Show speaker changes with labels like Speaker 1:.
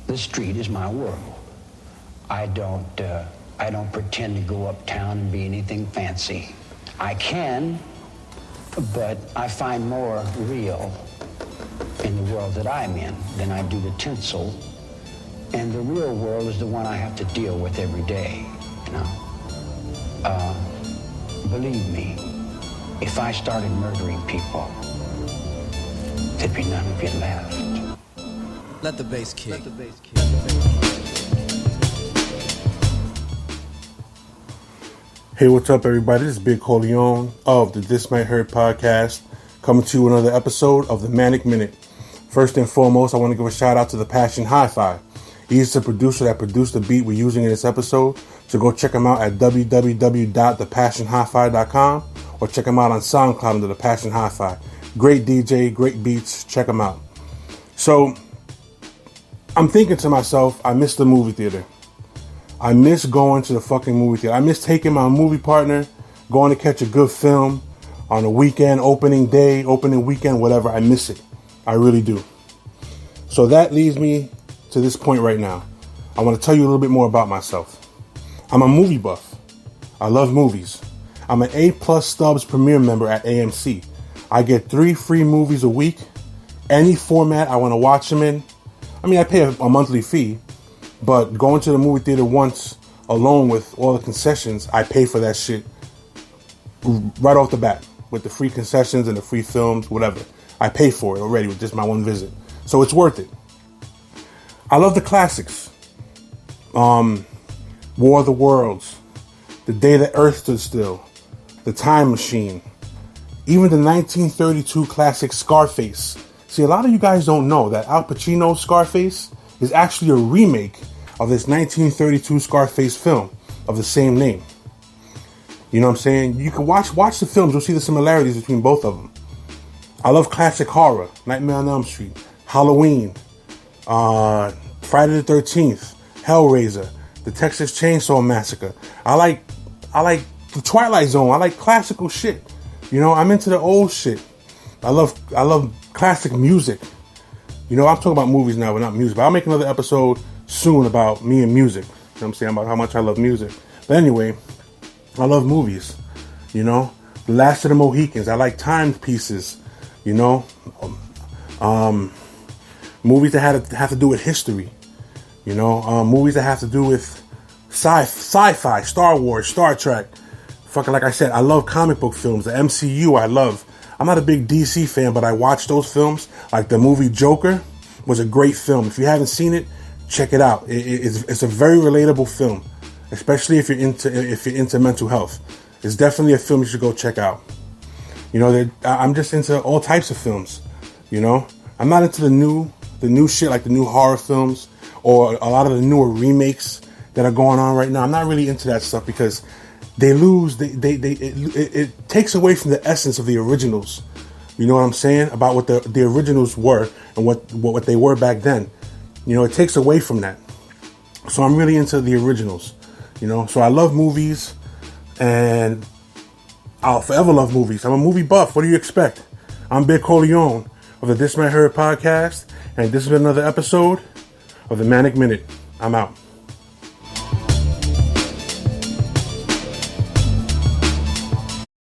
Speaker 1: The street is my world. I don't pretend to go uptown and be anything fancy. I can, but I find more real in the world that I'm in than I do the tinsel. And the real world is the one I have to deal with every day, you know. Believe me, if I started murdering people, there'd be none of you left.
Speaker 2: Let the bass kick.
Speaker 3: Hey, what's up, everybody? This is Big Corleone of the This Might Hurt podcast, coming to you another episode of the Manic Minute. First and foremost, I want to give a shout out to the Passion Hi-Fi. He's the producer that produced the beat we're using in this episode, so go check him out at www.thepassionhifi.com or check him out on SoundCloud under The Passion Hi-Fi. Great DJ, great beats, check him out. So, I'm thinking to myself, I miss the movie theater. I miss going to the fucking movie theater. I miss taking my movie partner, going to catch a good film on a weekend, opening day, opening weekend, whatever. I miss it. I really do. So that leads me to this point right now. I want to tell you a little bit more about myself. I'm a movie buff. I love movies. I'm an A+ Stubs Premiere member at AMC. I get 3 free movies a week, any format I want to watch them in. I mean, I pay a monthly fee, but going to the movie theater once alone with all the concessions, I pay for that shit right off the bat with the free concessions and the free films, whatever. I pay for it already with just my one visit. So it's worth it. I love the classics. War of the Worlds, The Day the Earth Stood Still, The Time Machine, even the 1932 classic Scarface. See, a lot of you guys don't know that Al Pacino's Scarface is actually a remake of this 1932 Scarface film of the same name. You know what I'm saying? You can watch the films, you'll see the similarities between both of them. I love classic horror, Nightmare on Elm Street, Halloween, Friday the 13th, Hellraiser, the Texas Chainsaw Massacre. I like the Twilight Zone. I like classical shit. You know, I'm into the old shit. I love classic music. You know, I'm talking about movies now, but not music. But I'll make another episode soon about me and music. You know what I'm saying? About how much I love music. But anyway, I love movies. You know, The Last of the Mohicans. I like timepieces. You know, movies that have to do with history. You know, movies that have to do with sci-fi, Star Wars, Star Trek. Fucking like I said, I love comic book films. The MCU, I love. I'm not a big DC fan, but I watch those films. Like the movie Joker was a great film. If you haven't seen it, check it out. It's a very relatable film, especially if you're into mental health. It's definitely a film you should go check out. You know, I'm just into all types of films. You know, I'm not into the new shit like the new horror films or a lot of the newer remakes that are going on right now. I'm not really into that stuff because it takes away from the essence of the originals. You know what I'm saying? About what the originals were and what they were back then. You know, it takes away from that. So I'm really into the originals. You know, so I love movies and I'll forever love movies. I'm a movie buff. What do you expect? I'm Big Corleone of the This Might Hurt podcast, and this has been another episode of the Manic Minute. I'm out.